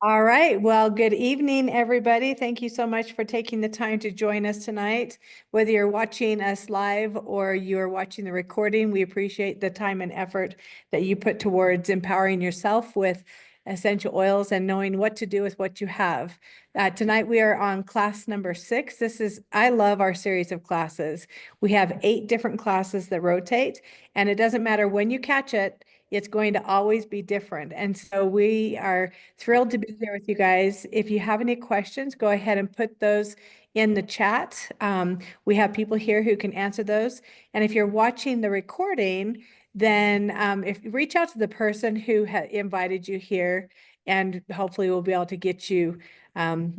All right. Well, good evening, everybody. Thank you so much for taking the time to join us tonight. Whether you're watching us live or you're watching the recording, we appreciate the time and effort that you put towards empowering yourself with essential oils and knowing what to do with what you have. Tonight, we are on class number 6. I love our series of classes. We have 8 different classes that rotate, and it doesn't matter when you catch it. It's going to always be different. And so we are thrilled to be here with you guys. If you have any questions, go ahead and put those in the chat. We have people here who can answer those. And if you're watching the recording, then if you reach out to the person who invited you here, and hopefully we'll be able to get you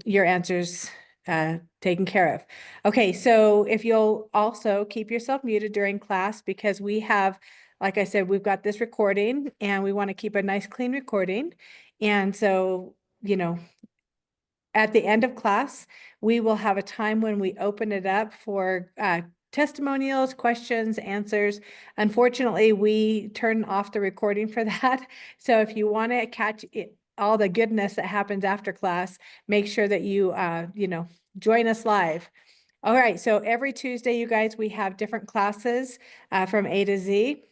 your answers taken care of. Okay, so if you'll also keep yourself muted during class because like I said, we've got this recording and we want to keep a nice clean recording. And so, you know, at the end of class, we will have a time when we open it up for testimonials, questions, answers. Unfortunately, we turn off the recording for that. So if you want to catch all the goodness that happens after class, make sure that you join us live. All right, so every Tuesday, you guys, we have different classes from A to Z.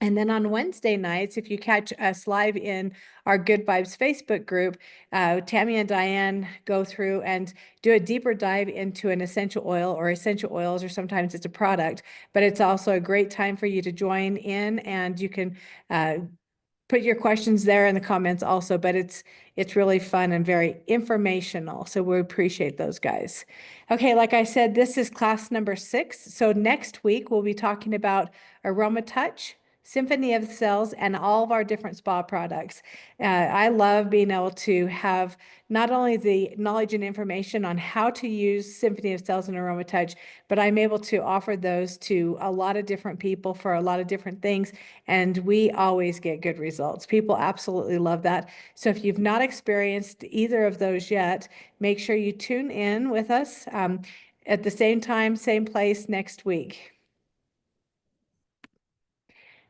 And then on Wednesday nights, if you catch us live in our Good Vibes Facebook group, Tammy and Diane go through and do a deeper dive into an essential oil or essential oils, or sometimes it's a product, but it's also a great time for you to join in, and you can put your questions there in the comments also, but it's really fun and very informational. So we appreciate those guys. Okay, like I said, this is class number 6. So next week we'll be talking about Aroma Touch, Symphony of Cells, and all of our different spa products. I love being able to have not only the knowledge and information on how to use Symphony of Cells and Aroma Touch, but I'm able to offer those to a lot of different people for a lot of different things, and we always get good results. People absolutely love that. So if you've not experienced either of those yet, make sure you tune in with us at the same time, same place next week.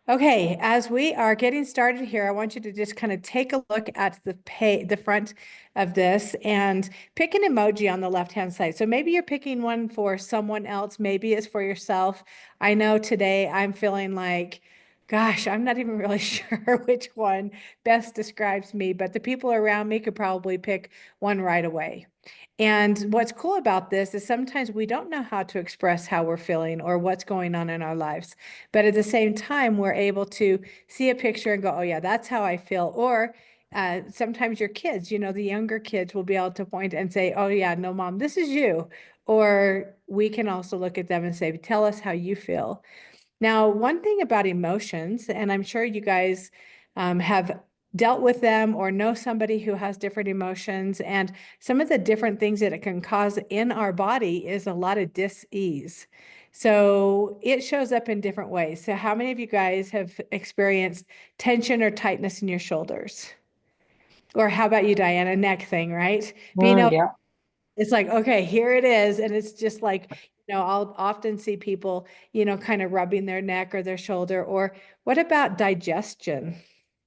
Okay, as we are getting started here, I want you to just kind of take a look at the front of this and pick an emoji on the left-hand side. So maybe you're picking one for someone else, maybe it's for yourself. I know today I'm feeling like, gosh, I'm not even really sure which one best describes me, but the people around me could probably pick one right away. And what's cool about this is sometimes we don't know how to express how we're feeling or what's going on in our lives. But at the same time, we're able to see a picture and go, oh, yeah, that's how I feel. Or sometimes your kids, the younger kids will be able to point and say, oh, yeah, no, mom, this is you. Or we can also look at them and say, tell us how you feel. Now, one thing about emotions, and I'm sure you guys have dealt with them or know somebody who has different emotions, and some of the different things that it can cause in our body is a lot of dis-ease. So it shows up in different ways. So how many of you guys have experienced tension or tightness in your shoulders? Or how about you, Diana? Neck thing, right? Being able Yeah. It's like, okay, here it is. And it's just like, I'll often see people, kind of rubbing their neck or their shoulder. Or what about digestion?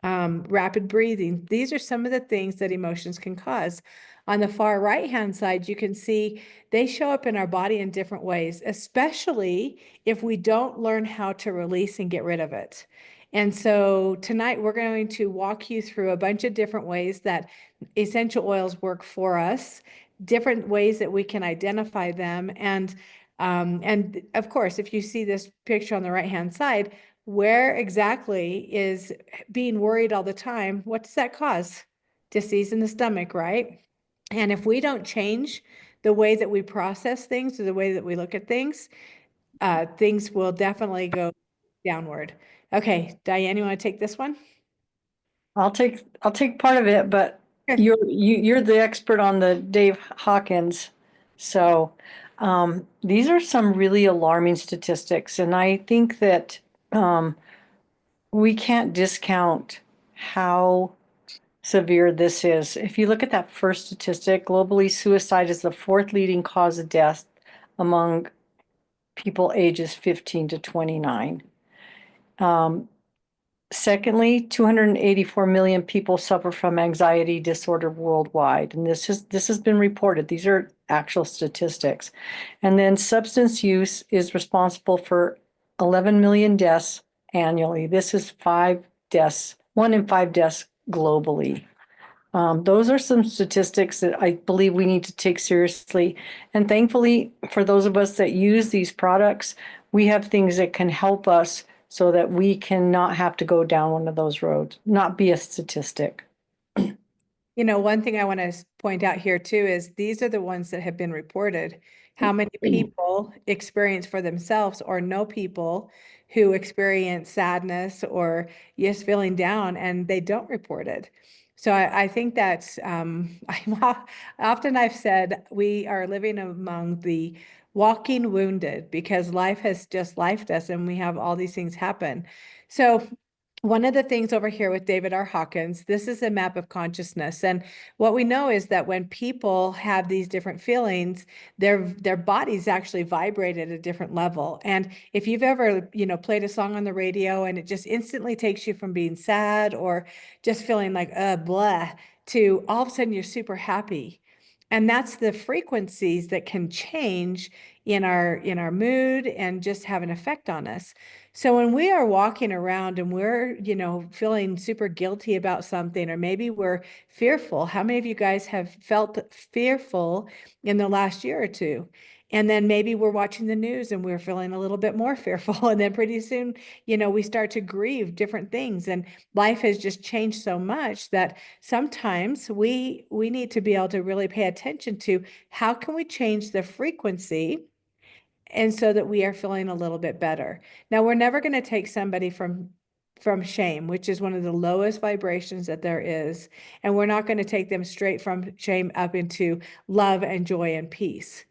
Rapid breathing. These are some of the things that emotions can cause. On the far right-hand side, you can see they show up in our body in different ways, especially if we don't learn how to release and get rid of it. And so tonight we're going to walk you through a bunch of different ways that essential oils work for us, different ways that we can identify them. And of course, if you see this picture on the right-hand side, where exactly is being worried all the time, what does that cause? Disease in the stomach, right? And if we don't change the way that we process things or the way that we look at things, things will definitely go downward. Okay, Diane, you want to take this one? I'll take part of it, but Sure. you're the expert on the Dave Hawkins. So these are some really alarming statistics, and I think that we can't discount how severe this is. If you look at that first statistic, globally, suicide is the fourth leading cause of death among people ages 15 to 29. Secondly, 284 million people suffer from anxiety disorder worldwide, and this has been reported. These are actual statistics. And then substance use is responsible for 11 million deaths annually. This is 5 deaths, 1 in 5 deaths globally. Those are some statistics that I believe we need to take seriously. And thankfully, for those of us that use these products, we have things that can help us so that we cannot have to go down one of those roads, not be a statistic. You know, one thing I want to point out here too is these are the ones that have been reported. How many people experience for themselves or know people who experience sadness or just feeling down and they don't report it? So I think that's often I've said we are living among the walking wounded because life has just lifed us and we have all these things happen. So one of the things over here with David R. Hawkins, this is a map of consciousness. And what we know is that when people have these different feelings, their bodies actually vibrate at a different level. And if you've ever, you know, played a song on the radio and it just instantly takes you from being sad or just feeling like blah to all of a sudden you're super happy. And that's the frequencies that can change in our mood and just have an effect on us. So when we are walking around and we're, you know, feeling super guilty about something, or maybe we're fearful, how many of you guys have felt fearful in the last year or two? And then maybe we're watching the news and we're feeling a little bit more fearful. And then pretty soon, you know, we start to grieve different things. And life has just changed so much that sometimes we need to be able to really pay attention to how can we change the frequency and so that we are feeling a little bit better. Now, we're never going to take somebody from shame, which is one of the lowest vibrations that there is, and we're not going to take them straight from shame up into love and joy and peace.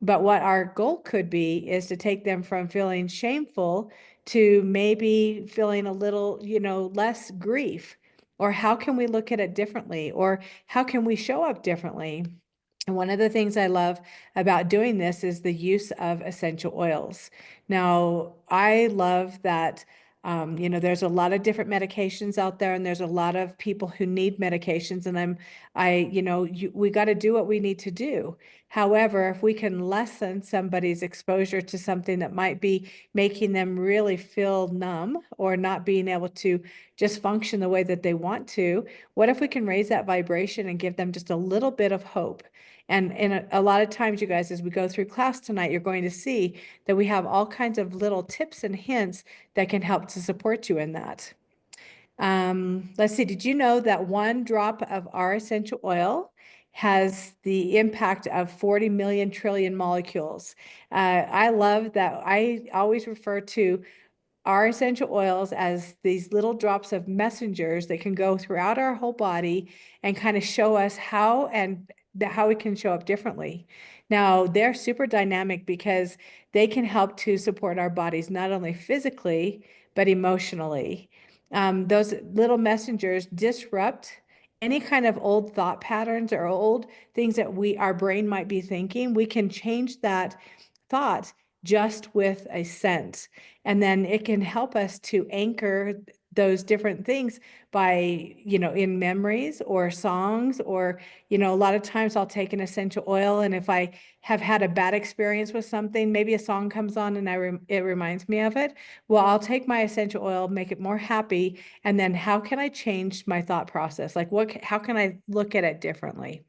But what our goal could be is to take them from feeling shameful to maybe feeling a little, you know, less grief. Or how can we look at it differently? Or how can we show up differently? And one of the things I love about doing this is the use of essential oils. Now, I love that, you know, there's a lot of different medications out there, and there's a lot of people who need medications. And you know, we got to do what we need to do. However, if we can lessen somebody's exposure to something that might be making them really feel numb or not being able to just function the way that they want to, what if we can raise that vibration and give them just a little bit of hope? And a lot of times, you guys, as we go through class tonight, you're going to see that we have all kinds of little tips and hints that can help to support you in that. Let's see, did you know that 1 drop of our essential oil has the impact of 40 million trillion molecules? I love that. I always refer to our essential oils as these little drops of messengers that can go throughout our whole body and kind of show us how we can show up differently. Now, they're super dynamic because they can help to support our bodies, not only physically, but emotionally. Those little messengers disrupt any kind of old thought patterns or old things that our brain might be thinking. We can change that thought just with a sense. And then it can help us to anchor those different things by, you know, in memories or songs, or, you know, a lot of times I'll take an essential oil, and if I have had a bad experience with something, maybe a song comes on and it reminds me of it. Well, I'll take my essential oil, make it more happy, and then how can I change my thought process? Like how can I look at it differently?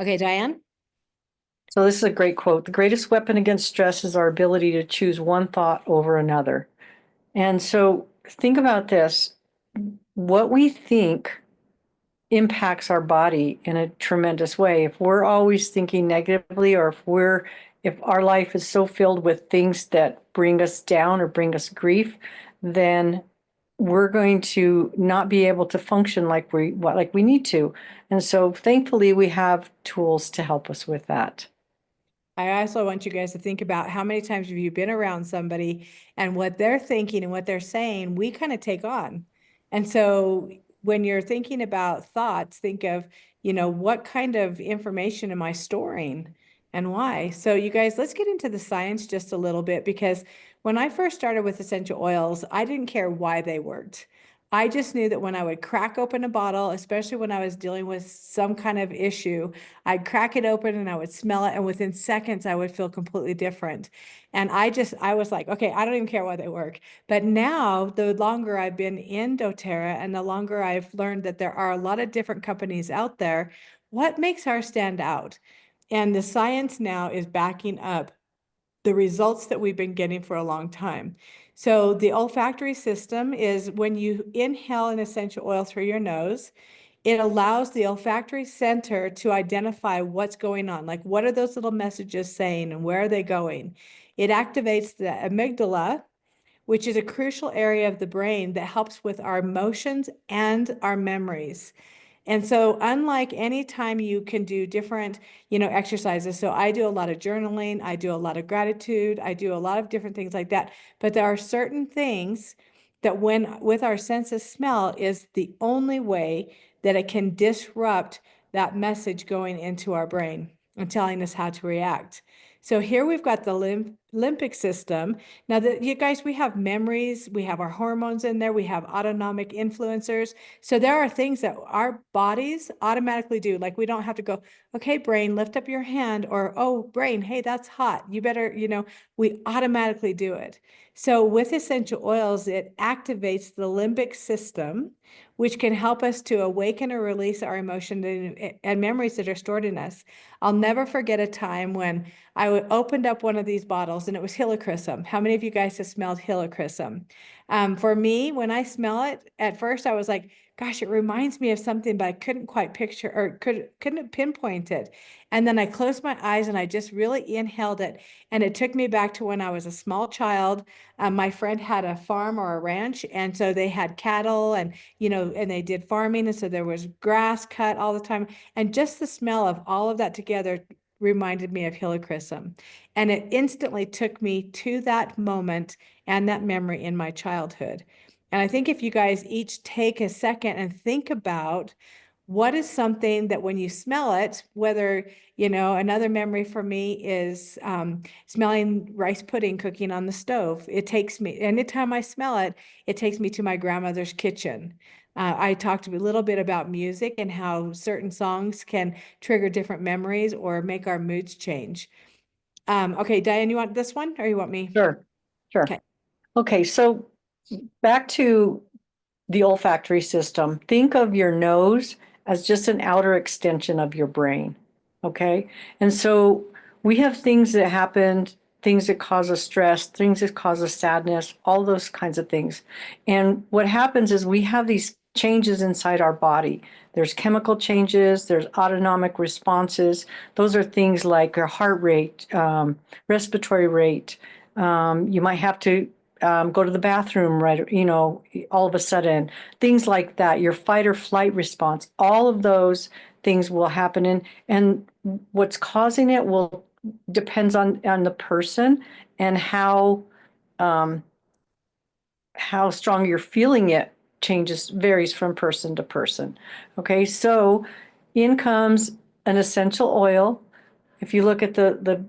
Okay, Diane? So this is a great quote. The greatest weapon against stress is our ability to choose one thought over another. And so think about this. What we think impacts our body in a tremendous way. If we're always thinking negatively, or if our life is so filled with things that bring us down or bring us grief, then we're going to not be able to function like we need to. And so thankfully we have tools to help us with that. I also want you guys to think about how many times have you been around somebody and what they're thinking and what they're saying, we kind of take on. And so when you're thinking about thoughts, think of, you know, what kind of information am I storing and why? So you guys, let's get into the science just a little bit, because when I first started with essential oils, I didn't care why they worked. I just knew that when I would crack open a bottle, especially when I was dealing with some kind of issue, I'd crack it open and I would smell it. And within seconds, I would feel completely different. And I was like, okay, I don't even care why they work. But now, the longer I've been in doTERRA and the longer I've learned that there are a lot of different companies out there, what makes ours stand out? And the science now is backing up the results that we've been getting for a long time. So the olfactory system is when you inhale an essential oil through your nose, it allows the olfactory center to identify what's going on. Like, what are those little messages saying and where are they going? It activates the amygdala, which is a crucial area of the brain that helps with our emotions and our memories. And so unlike any time you can do different, exercises. So I do a lot of journaling, I do a lot of gratitude, I do a lot of different things like that. But there are certain things that when with our sense of smell is the only way that it can disrupt that message going into our brain and telling us how to react. So here we've got the limbic system. Now that you guys, we have memories, we have our hormones in there, we have autonomic influencers. So there are things that our bodies automatically do. Like we don't have to go, okay, brain, lift up your hand, or, oh, brain, hey, that's hot. You better, we automatically do it. So with essential oils, it activates the limbic system, which can help us to awaken or release our emotions and memories that are stored in us. I'll never forget a time when I opened up one of these bottles and it was helichrysum. How many of you guys have smelled helichrysum? For me, when I smell it, at first I was like, gosh, it reminds me of something, but I couldn't quite picture or couldn't pinpoint it. And then I closed my eyes and I just really inhaled it. And it took me back to when I was a small child. My friend had a farm or a ranch, and so they had cattle and, and they did farming. And so there was grass cut all the time. And just the smell of all of that together reminded me of helichrysum. And it instantly took me to that moment and that memory in my childhood. And I think if you guys each take a second and think about what is something that when you smell it, whether, another memory for me is smelling rice pudding cooking on the stove. It takes me, anytime I smell it, it takes me to my grandmother's kitchen. I talked a little bit about music and how certain songs can trigger different memories or make our moods change. Okay, Diane, you want this one or you want me? Sure, sure. Okay. Okay, so back to the olfactory system. Think of your nose as just an outer extension of your brain. Okay. And so we have things that happen, things that cause us stress, things that cause us sadness, all those kinds of things. And what happens is we have these changes inside our body. There's chemical changes, there's autonomic responses. Those are things like your heart rate, respiratory rate. You might have to go to the bathroom, right? All of a sudden, things like that, your fight or flight response, all of those things will happen. And what's causing it will depends on the person and how strong you're feeling it varies from person to person. Okay, so in comes an essential oil. If you look at the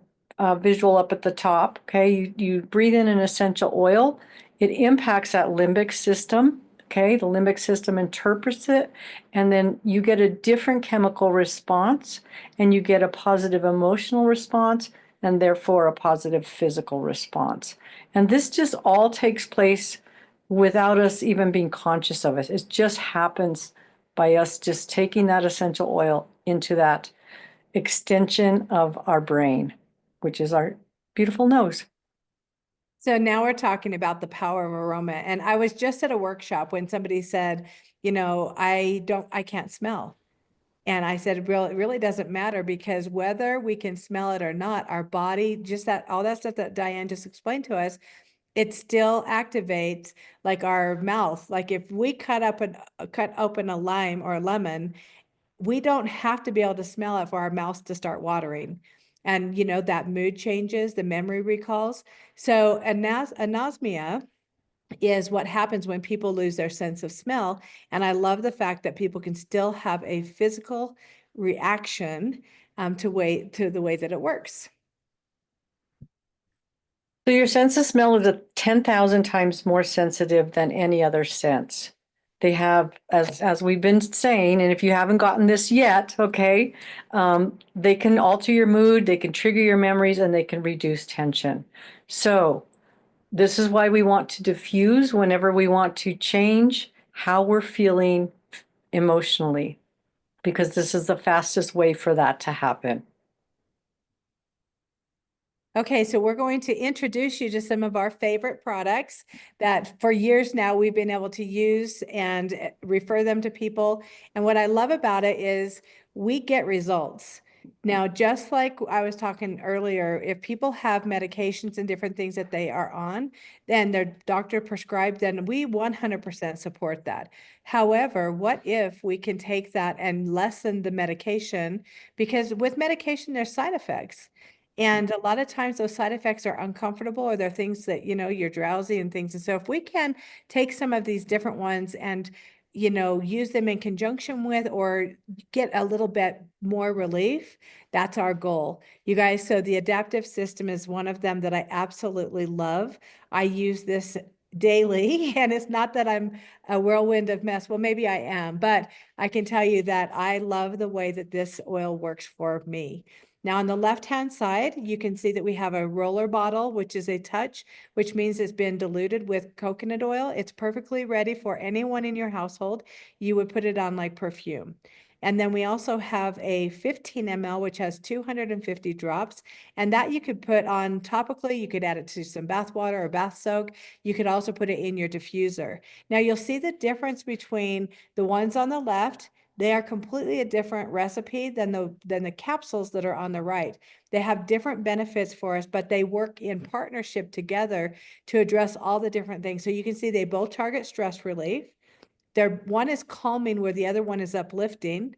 visual up at the top, okay, you breathe in an essential oil, it impacts that limbic system. Okay, the limbic system interprets it, and then you get a different chemical response, and you get a positive emotional response, and therefore a positive physical response. And this just all takes place without us even being conscious of it. It just happens by us just taking that essential oil into that extension of our brain, which is our beautiful nose. So now we're talking about the power of aroma. And I was just at a workshop when somebody said, I can't smell. And I said, it really doesn't matter, because whether we can smell it or not, our body, just all that stuff that Diane just explained to us, it still activates like our mouth. Like if we cut open a lime or a lemon, we don't have to be able to smell it for our mouths to start watering. And that mood changes, the memory recalls. So anosmia is what happens when people lose their sense of smell. And I love the fact that people can still have a physical reaction to the way that it works. So your sense of smell is 10,000 times more sensitive than any other sense. They have, as we've been saying, and if you haven't gotten this yet, okay, they can alter your mood, they can trigger your memories, and they can reduce tension. So this is why we want to diffuse whenever we want to change how we're feeling emotionally, because this is the fastest way for that to happen. Okay, so we're going to introduce you to some of our favorite products that for years now we've been able to use and refer them to people. And what I love about it is we get results. Now, just like I was talking earlier, if people have medications and different things that they are on, then their doctor prescribed, then we 100% support that. However, what if we can take that and lessen the medication? Because with medication, there's side effects. And a lot of times those side effects are uncomfortable or they're things that, you're drowsy and things. And so if we can take some of these different ones and, use them in conjunction with or get a little bit more relief, that's our goal. You guys, so the adaptive system is one of them that I absolutely love. I use this daily, and it's not that I'm a whirlwind of mess. Well, maybe I am, but I can tell you that I love the way that this oil works for me. Now on the left-hand side, you can see that we have a roller bottle, which is a touch, which means it's been diluted with coconut oil. It's perfectly ready for anyone in your household. You would put it on like perfume. And then we also have a 15 ml, which has 250 drops. And that you could put on topically. You could add it to some bath water or bath soak. You could also put it in your diffuser. Now you'll see the difference between the ones on the left. They are completely a different recipe than the capsules that are on the right. They have different benefits for us, but they work in partnership together to address all the different things. So you can see they both target stress relief. One is calming where the other one is uplifting.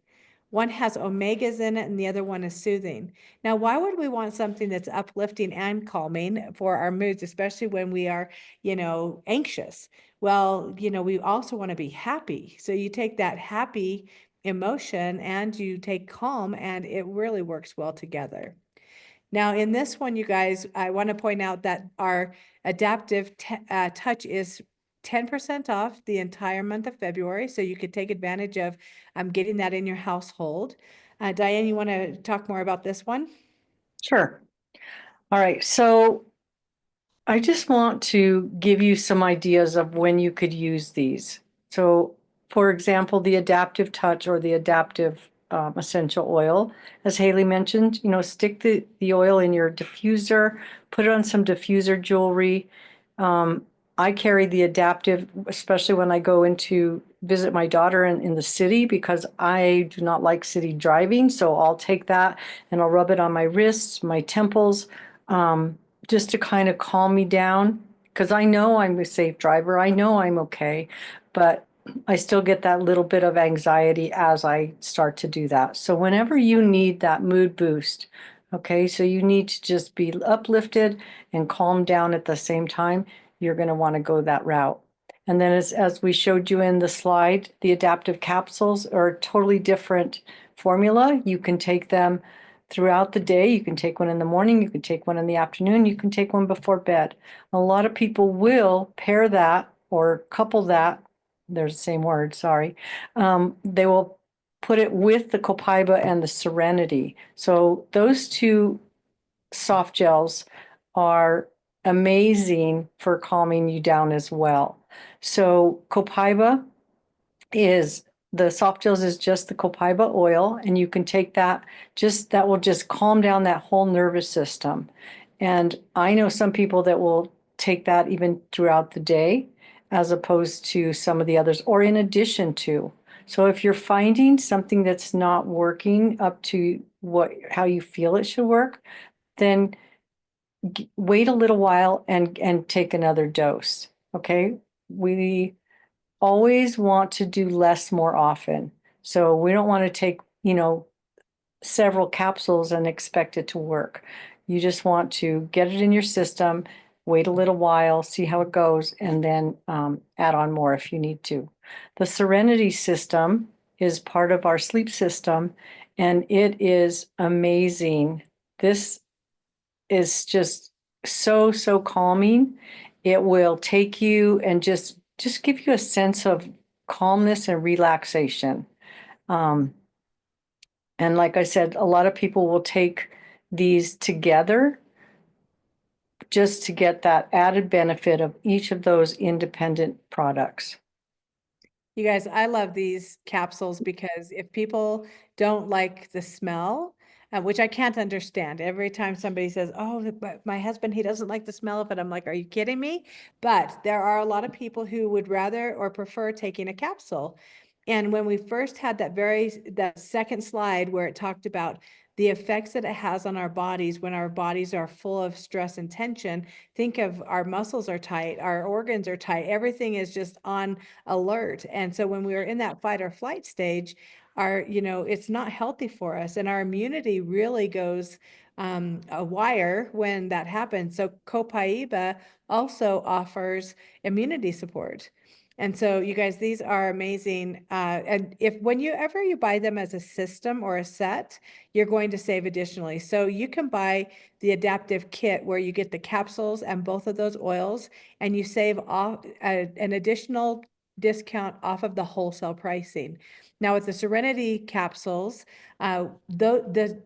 One has omegas in it and the other one is soothing. Now, why would we want something that's uplifting and calming for our moods, especially when we are, anxious? Well, we also want to be happy. So you take that happy emotion and you take calm, and it really works well together. Now, in this one, you guys, I want to point out that our adaptive touch is 10% off the entire month of February. So you could take advantage of getting that in your household. Diane, you want to talk more about this one? Sure. All right. So I just want to give you some ideas of when you could use these. So, for example, the adaptive touch or the adaptive essential oil, as Hayley mentioned, stick the oil in your diffuser, put it on some diffuser jewelry. I carry the adaptive, especially when I go into visit my daughter in the city, because I do not like city driving. So I'll take that and I'll rub it on my wrists, my temples, just to kind of calm me down. Because I know I'm a safe driver. I know I'm okay, but I still get that little bit of anxiety as I start to do that. So whenever you need that mood boost, okay, so you need to just be uplifted and calm down at the same time, you're going to want to go that route. And then as we showed you in the slide, the adaptive capsules are a totally different formula. You can take them throughout the day. You can take one in the morning, you can take one in the afternoon, you can take one before bed. A lot of people will pair that or couple that, there's the same word, sorry. They will put it with the copaiba and the serenity. So those two soft gels are amazing for calming you down as well. So copaiba is the soft gels is just the copaiba oil, and you can take that, that will just calm down that whole nervous system. And I know some people that will take that even throughout the day as opposed to some of the others, or in addition to. So if you're finding something that's not working up to how you feel it should work, then wait a little while and take another dose. Okay. We always want to do less more often. So we don't want to take, several capsules and expect it to work. You just want to get it in your system, wait a little while, see how it goes, and then add on more if you need to. The Serenity system is part of our sleep system, and it is amazing. This is just so calming. It will take you and just give you a sense of calmness and relaxation. Um, and like I said, a lot of people will take these together just to get that added benefit of each of those independent products. You guys, I love these capsules because if people don't like the smell, which I can't understand, every time somebody says, "Oh, but my husband, he doesn't like the smell of it," I'm like, "Are you kidding me?" But there are a lot of people who would rather or prefer taking a capsule. And when we first had that second slide where it talked about the effects that it has on our bodies when our bodies are full of stress and tension, think of our muscles are tight, our organs are tight, everything is just on alert. And so when we are in that fight or flight stage, it's not healthy for us. And our immunity really goes a wire when that happens. So Copaiba also offers immunity support. And so you guys, these are amazing. And if whenever you buy them as a system or a set, you're going to save additionally. So you can buy the adaptive kit where you get the capsules and both of those oils, and you save off an additional discount off of the wholesale pricing. Now with the Serenity capsules, the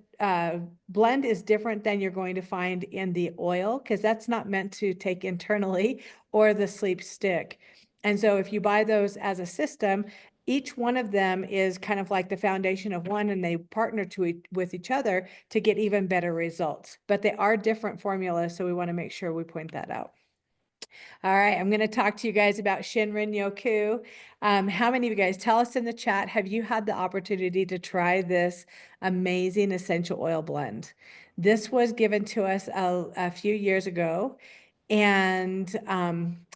blend is different than you're going to find in the oil because that's not meant to take internally, or the sleep stick. And so if you buy those as a system, each one of them is kind of like the foundation of one, and they partner with each other to get even better results. But they are different formulas, so we want to make sure we point that out. All right, I'm going to talk to you guys about Shinrin Yoku. How many of you guys, tell us in the chat, have you had the opportunity to try this amazing essential oil blend? This was given to us a few years ago, and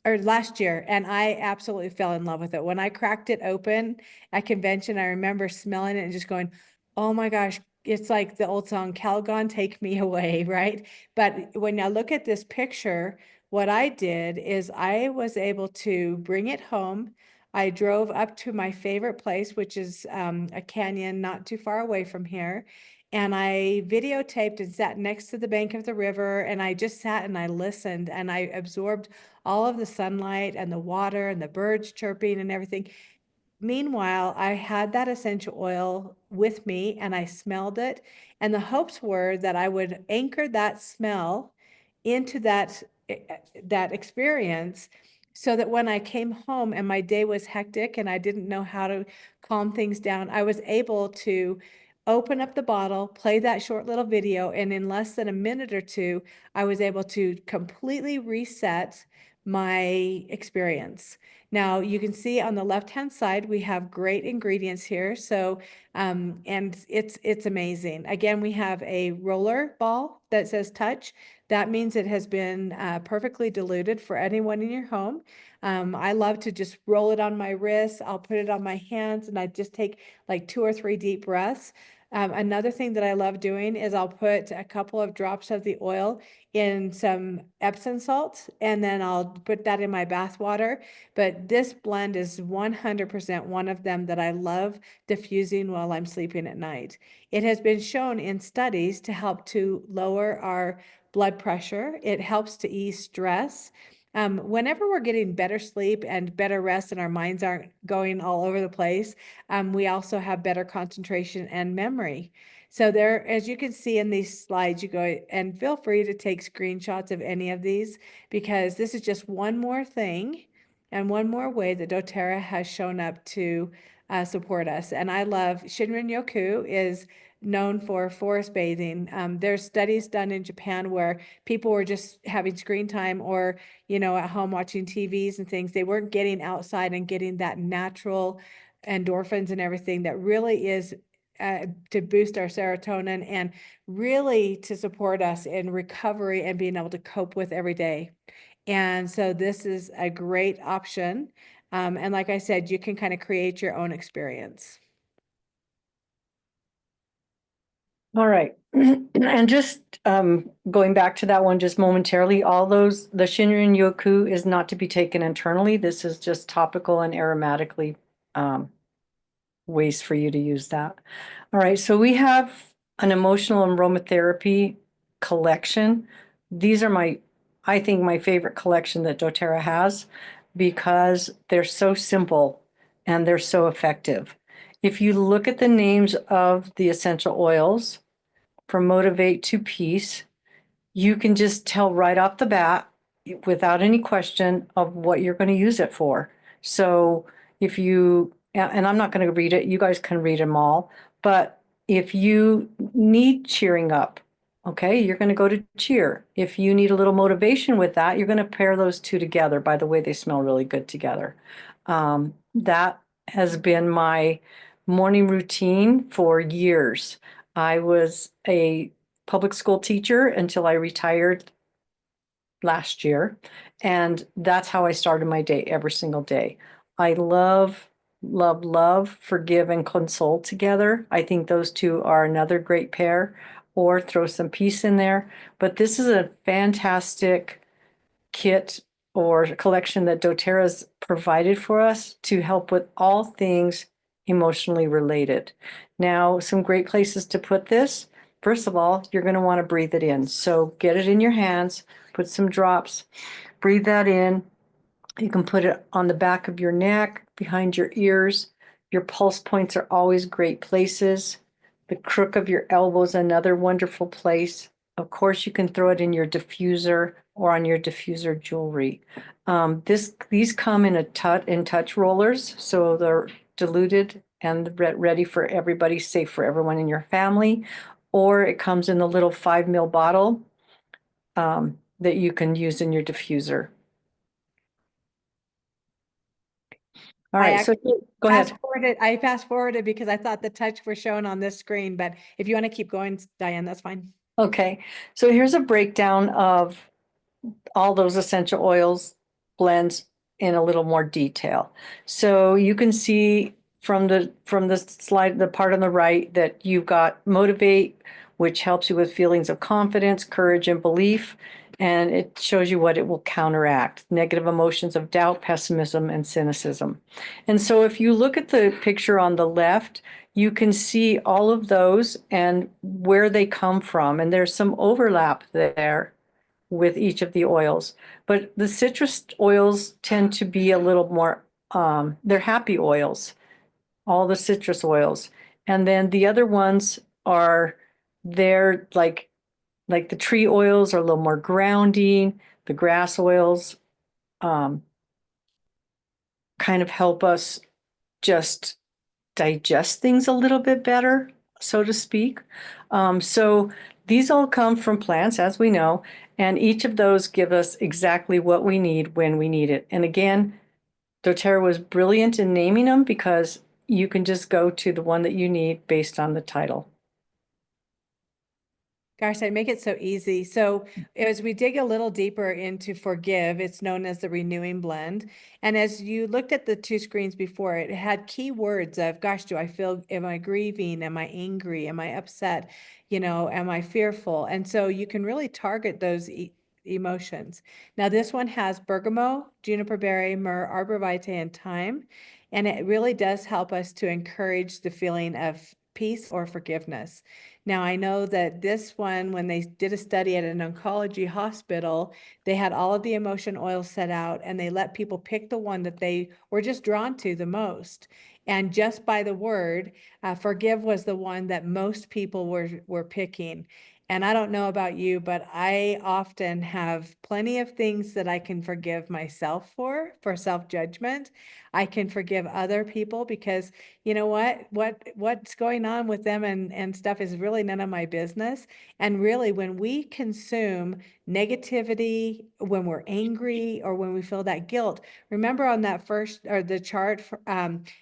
or last year, and I absolutely fell in love with it. When I cracked it open at convention, I remember smelling it and just going, "Oh my gosh, it's like the old song, Calgon, take me away," right? But when I look at this picture, what I did is I was able to bring it home. I drove up to my favorite place, which is a canyon not too far away from here. And I videotaped and sat next to the bank of the river. And I just sat and I listened and I absorbed all of the sunlight and the water and the birds chirping and everything. Meanwhile, I had that essential oil with me and I smelled it. And the hopes were that I would anchor that smell into that experience, so that when I came home and my day was hectic and I didn't know how to calm things down, I was able to open up the bottle, play that short little video, and in less than a minute or two, I was able to completely reset my experience. Now you can see on the left-hand side, we have great ingredients here. So, and it's amazing. Again, we have a roller ball that says touch. That means it has been perfectly diluted for anyone in your home. I love to just roll it on my wrist. I'll put it on my hands and I just take like 2 or 3 deep breaths. Another thing that I love doing is I'll put a couple of drops of the oil in some Epsom salt, and then I'll put that in my bath water. But this blend is 100% one of them that I love diffusing while I'm sleeping at night. It has been shown in studies to help to lower our blood pressure. It helps to ease stress. Whenever we're getting better sleep and better rest and our minds aren't going all over the place, we also have better concentration and memory. So there, as you can see in these slides, you go and feel free to take screenshots of any of these, because this is just one more thing and one more way that doTERRA has shown up to support us. And I love Shinrin Yoku is known for forest bathing. There's studies done in Japan where people were just having screen time or, at home watching TVs and things. They weren't getting outside and getting that natural endorphins and everything that really is to boost our serotonin and really to support us in recovery and being able to cope with every day. And so this is a great option. And like I said, you can kind of create your own experience. All right. And just going back to that one just momentarily, the Shinrin Yoku is not to be taken internally. This is just topical and aromatically ways for you to use that. All right, so we have an emotional aromatherapy collection. These are I think my favorite collection that doTERRA has, because they're so simple and they're so effective. If you look at the names of the essential oils, from Motivate to Peace, you can just tell right off the bat, without any question, of what you're going to use it for. So if you, and I'm not going to read it, you guys can read them all, but if you need cheering up, okay, you're going to go to cheer. If you need a little motivation with that, you're going to pair those two together. By the way, they smell really good together. That has been my morning routine for years. I was a public school teacher until I retired last year. And that's how I started my day every single day. I love, love, love forgive and console together. I think those two are another great pair, or throw some peace in there. But this is a fantastic kit or collection that doTERRA's provided for us to help with all things emotionally related. Now, some great places to put this. First of all, you're going to want to breathe it in. So get it in your hands, put some drops, breathe that in. You can put it on the back of your neck, behind your ears. Your pulse points are always great places. The crook of your elbow is another wonderful place. Of course, you can throw it in your diffuser or on your diffuser jewelry. These come in touch rollers, so they're diluted and ready for everybody, safe for everyone in your family. Or it comes in the little 5 ml bottle that you can use in your diffuser. All I right, so actually go ahead. fast forwarded because I thought the touch was shown on this screen, but if you want to keep going, Diane, that's fine. Okay, so here's a breakdown of all those essential oils blends in a little more detail. So you can see from the slide, the part on the right, that you've got Motivate, which helps you with feelings of confidence, courage, and belief. And it shows you what it will counteract: negative emotions of doubt, pessimism, and cynicism. And so if you look at the picture on the left, you can see all of those and where they come from. And there's some overlap there with each of the oils. But the citrus oils tend to be a little more, they're happy oils, all the citrus oils. And then the other ones are, they're like the tree oils are a little more grounding. The grass oils kind of help us just digest things a little bit better, so to speak. So these all come from plants, as we know, and each of those give us exactly what we need when we need it. And again, doTERRA was brilliant in naming them because you can just go to the one that you need based on the title. Gosh, I make it so easy. So as we dig a little deeper into Forgive, it's known as the Renewing Blend. And as you looked at the two screens before, it had key words of, gosh, am I grieving? Am I angry? Am I upset? Am I fearful? And so you can really target those emotions. Now, this one has bergamot, juniper berry, myrrh, arborvitae, and thyme. And it really does help us to encourage the feeling of peace or forgiveness. Now, I know that this one, when they did a study at an oncology hospital, they had all of the emotion oils set out and they let people pick the one that they were just drawn to the most. And just by the word, forgive was the one that most people were picking. And I don't know about you, but I often have plenty of things that I can forgive myself for self-judgment. I can forgive other people because you know what's going on with them and stuff is really none of my business. And really, when we consume negativity, when we're angry or when we feel that guilt, remember on that first or the chart,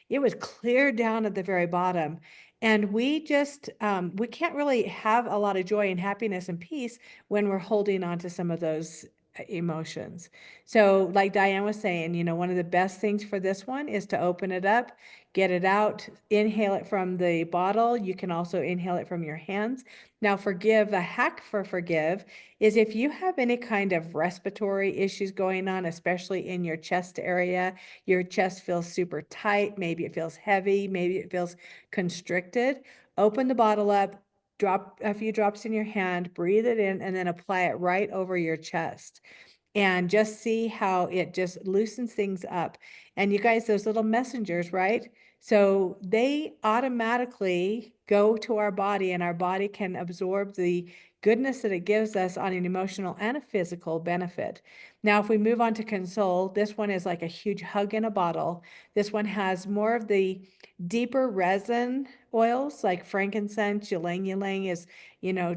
it was clear down at the very bottom. And we just we can't really have a lot of joy and happiness and peace when we're holding on to some of those emotions. So like Diane was saying, one of the best things for this one is to open it up, get it out, inhale it from the bottle. You can also inhale it from your hands. Now, a hack for forgive is if you have any kind of respiratory issues going on, especially in your chest area, your chest feels super tight, maybe it feels heavy, maybe it feels constricted, open the bottle up, drop a few drops in your hand, breathe it in, and then apply it right over your chest. and just see how it just loosens things up. And you guys, those little messengers, right? So they automatically go to our body, and our body can absorb the goodness that it gives us on an emotional and a physical benefit. Now, if we move on to console, this one is like a huge hug in a bottle. This one has more of the deeper resin oils like frankincense. Ylang ylang is,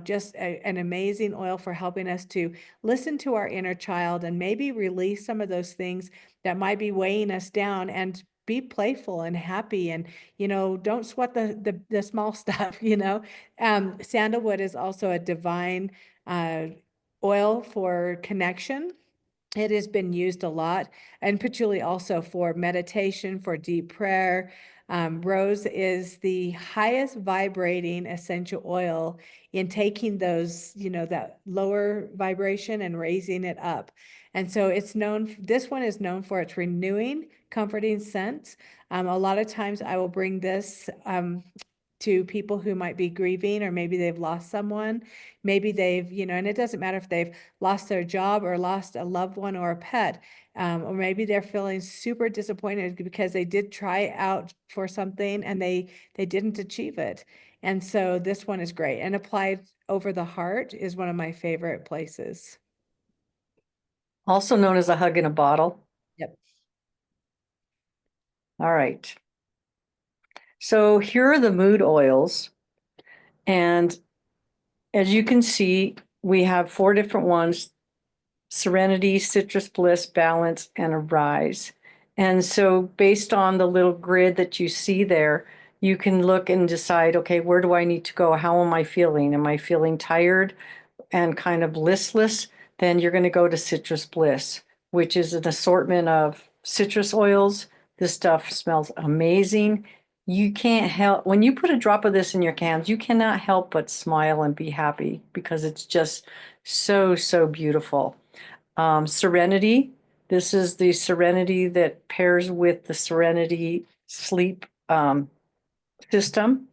just an amazing oil for helping us to listen to our inner child and maybe release some of those things that might be weighing us down, and be playful and happy, and don't sweat the small stuff. Sandalwood is also a divine oil for connection. It has been used a lot, and patchouli also for meditation, for deep prayer. Rose is the highest vibrating essential oil in taking those, that lower vibration and raising it up. And so this one is known for its renewing, comforting scent. A lot of times I will bring this to people who might be grieving, or maybe they've lost someone. Maybe they've, and it doesn't matter if they've lost their job or lost a loved one or a pet, or maybe they're feeling super disappointed because they did try out for something and they didn't achieve it. And so this one is great, and applied over the heart is one of my favorite places. Also known as a hug in a bottle. Yep. All right. So here are the mood oils. And as you can see, we have 4 different ones: Serenity, Citrus Bliss, Balance, and Arise. And so based on the little grid that you see there, you can look and decide, okay, where do I need to go? How am I feeling? Am I feeling tired and kind of listless? Then you're going to go to Citrus Bliss, which is an assortment of citrus oils. This stuff smells amazing. You can't help, when you put a drop of this in your cans, you cannot help but smile and be happy because it's just so, so beautiful. Serenity. This is the Serenity that pairs with the Serenity sleep system.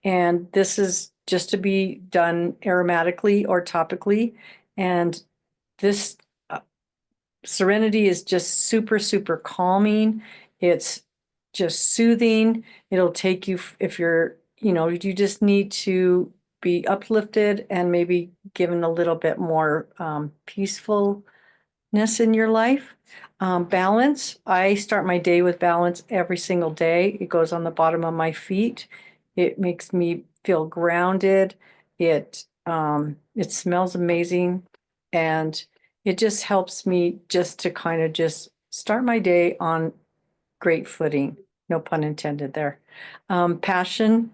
And this is just to be done aromatically or topically. And this Serenity is just super, super calming. It's just soothing. It'll take you, if you're, you just need to be uplifted and maybe given a little bit more peacefulness in your life. Balance. I start my day with balance every single day. It goes on the bottom of my feet. It makes me feel grounded. It smells amazing, and it just helps me just to kind of just start my day on great footing. No pun intended there. Passion.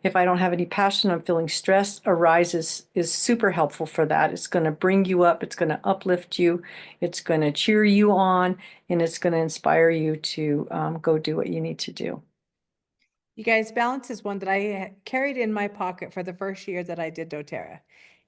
If I don't have any passion, I'm feeling stressed. Arise is super helpful for that. It's going to bring you up. It's going to uplift you. It's going to cheer you on, and it's going to inspire you to go do what you need to do. You guys, balance is one that I carried in my pocket for the first year that I did doTERRA.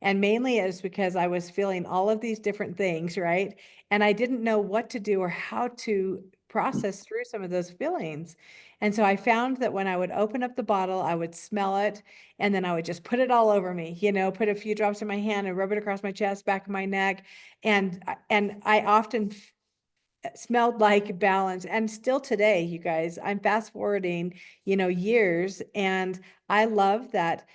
And mainly it was because I was feeling all of these different things, right? And I didn't know what to do or how to process through some of those feelings. And so I found that when I would open up the bottle, I would smell it, and then I would just put it all over me, put a few drops in my hand and rub it across my chest, back of my neck. And I often smelled like balance. And still today, you guys, I'm fast forwarding, years. And I love that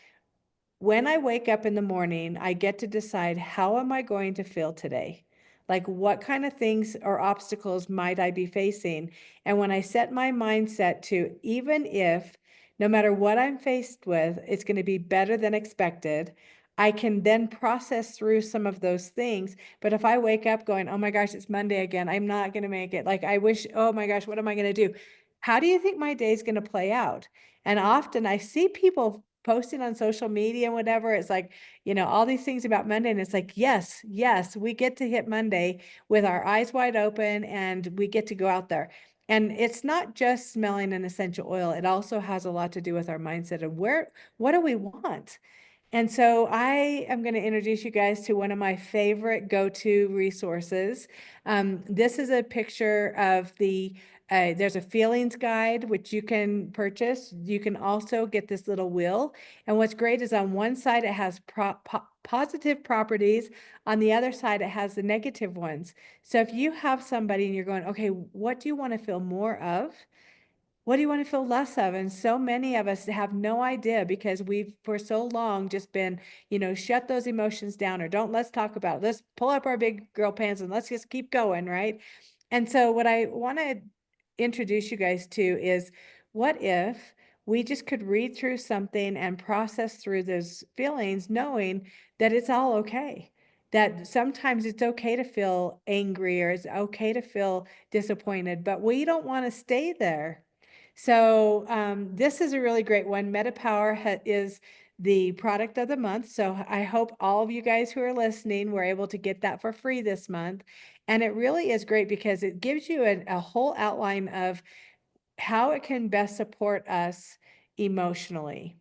when I wake up in the morning, I get to decide, how am I going to feel today? Like, what kind of things or obstacles might I be facing? And when I set my mindset to, even if no matter what I'm faced with, it's going to be better than expected, I can then process through some of those things. But if I wake up going, oh my gosh, it's Monday again, I'm not going to make it. Like, I wish, oh my gosh, what am I going to do? How do you think my day is going to play out? And often I see people posting on social media and whatever. It's like, all these things about Monday. And it's like, yes, yes, we get to hit Monday with our eyes wide open, and we get to go out there. And it's not just smelling an essential oil. It also has a lot to do with our mindset of what do we want? And so I am going to introduce you guys to one of my favorite go-to resources. This is a picture of the there's a feelings guide, which you can purchase. You can also get this little wheel. And what's great is on one side, it has positive properties. On the other side, it has the negative ones. So if you have somebody and you're going, okay, what do you want to feel more of? What do you want to feel less of? And so many of us have no idea because we've for so long just been, shut those emotions down or don't let's talk about it. Let's pull up our big girl pants and let's just keep going, right? And so what I want to introduce you guys to is what if we just could read through something and process through those feelings, knowing that it's all okay. That sometimes it's okay to feel angry or it's okay to feel disappointed, but we don't want to stay there. So this is a really great one. MetaPower is the product of the month. So I hope all of you guys who are listening were able to get that for free this month. And it really is great because it gives you a whole outline of how it can best support us emotionally.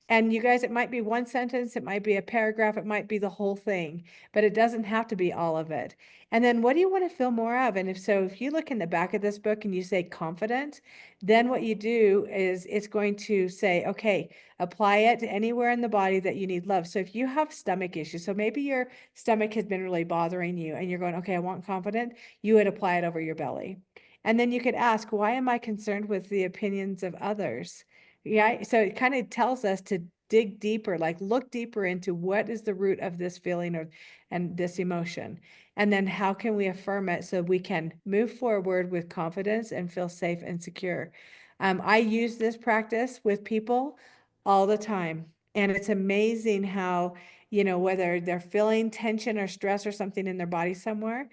And you guys, it might be one sentence, it might be a paragraph, it might be the whole thing, but it doesn't have to be all of it. And then what do you want to feel more of? And if you look in the back of this book and you say confident, then what you do is it's going to say, okay, apply it anywhere in the body that you need love. So if you have stomach issues, so maybe your stomach has been really bothering you and you're going, okay, I want confident, you would apply it over your belly. And then you could ask, why am I concerned with the opinions of others? Yeah, so it kind of tells us to dig deeper, like look deeper into what is the root of this feeling and this emotion. And then how can we affirm it so we can move forward with confidence and feel safe and secure. I use this practice with people all the time. And it's amazing how, whether they're feeling tension or stress or something in their body somewhere,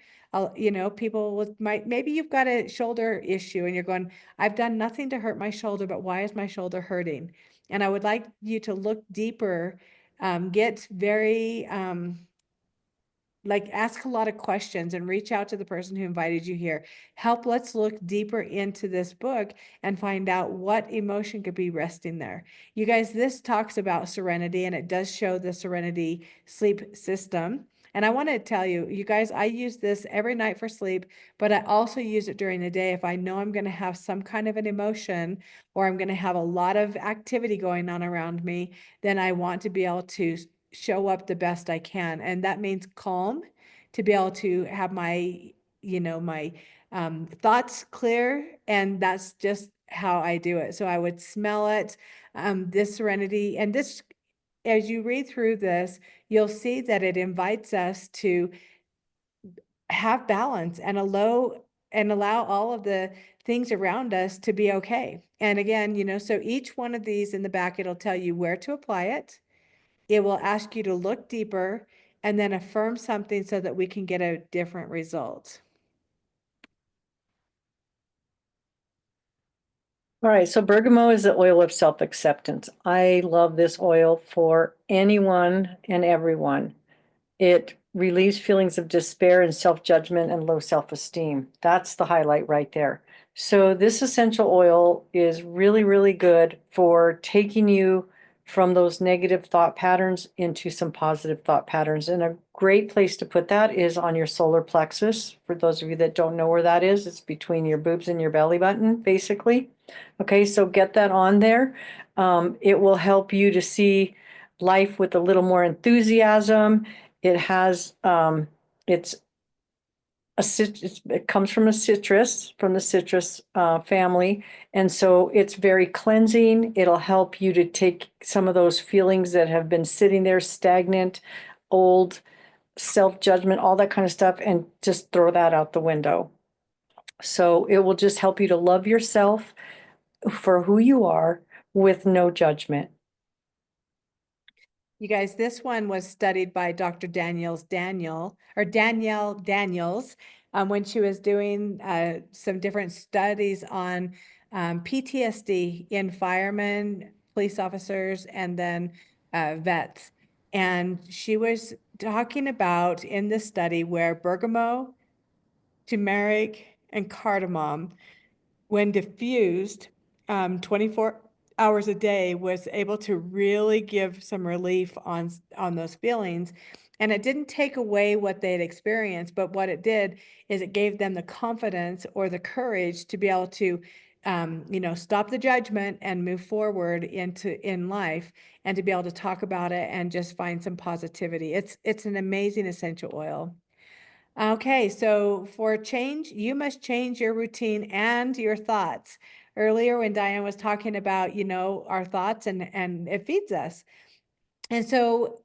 people maybe you've got a shoulder issue and you're going, I've done nothing to hurt my shoulder, but why is my shoulder hurting? And I would like you to look deeper, get very, ask a lot of questions and reach out to the person who invited you here. Let's look deeper into this book and find out what emotion could be resting there. You guys, this talks about serenity and it does show the serenity sleep system. And I want to tell you, you guys, I use this every night for sleep, but I also use it during the day if I know I'm going to have some kind of an emotion or I'm going to have a lot of activity going on around me, then I want to be able to show up the best I can. And that means calm, to be able to have my, my thoughts clear. And that's just how I do it. So I would smell it, this serenity. And this, as you read through this, you'll see that it invites us to have balance and allow all of the things around us to be okay. And again, so each one of these in the back, it'll tell you where to apply it. It will ask you to look deeper and then affirm something so that we can get a different result. All right, so bergamot is the oil of self-acceptance. I love this oil for anyone and everyone. It relieves feelings of despair and self-judgment and low self-esteem. That's the highlight right there. So this essential oil is really, really good for taking you from those negative thought patterns into some positive thought patterns. And a great place to put that is on your solar plexus. For those of you that don't know where that is, it's between your boobs and your belly button, basically. Okay, so get that on there. It will help you to see life with a little more enthusiasm. It has, it comes from from the citrus family. And so it's very cleansing. It'll help you to take some of those feelings that have been sitting there stagnant, old, self-judgment, all that kind of stuff, and just throw that out the window. So it will just help you to love yourself for who you are with no judgment. You guys, this one was studied by Dr. Danielle Daniels, when she was doing some different studies on PTSD in firemen, police officers, and then vets. And she was talking about in this study where bergamot, turmeric, and cardamom, when diffused 24 hours a day, was able to really give some relief on those feelings. And it didn't take away what they had experienced, but what it did is it gave them the confidence or the courage to be able to stop the judgment and move forward in life, and to be able to talk about it and just find some positivity. It's an amazing essential oil. Okay, so for change, you must change your routine and your thoughts. Earlier, when Diane was talking about, our thoughts and it feeds us. And so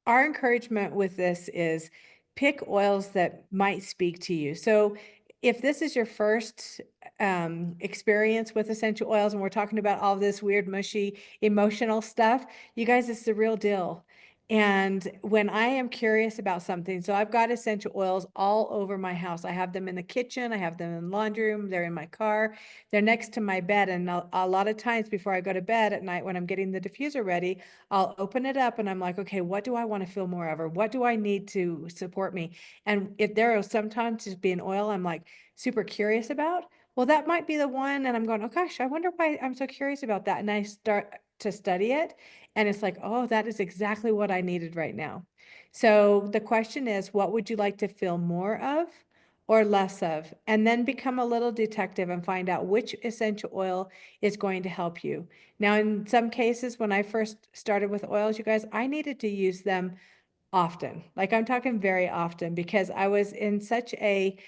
our encouragement with this is pick oils that might speak to you. So if this is your first experience with essential oils, and we're talking about all this weird, mushy, emotional stuff, you guys, it's the real deal. And when I am curious about something, so I've got essential oils all over my house. I have them in the kitchen, I have them in the laundry room, they're in my car, they're next to my bed. And a lot of times before I go to bed at night, when I'm getting the diffuser ready, I'll open it up and I'm like, okay, what do I want to feel more of? Or what do I need to support me? And if there are sometimes just be an oil I'm like super curious about, well, that might be the one. And I'm going, oh gosh, I wonder why I'm so curious about that. And I start to study it. And it's like, oh, that is exactly what I needed right now. So the question is, what would you like to feel more of or less of? And then become a little detective and find out which essential oil is going to help you. Now, in some cases, when I first started with oils, you guys, I needed to use them often. Like I'm talking very often, because I was in such a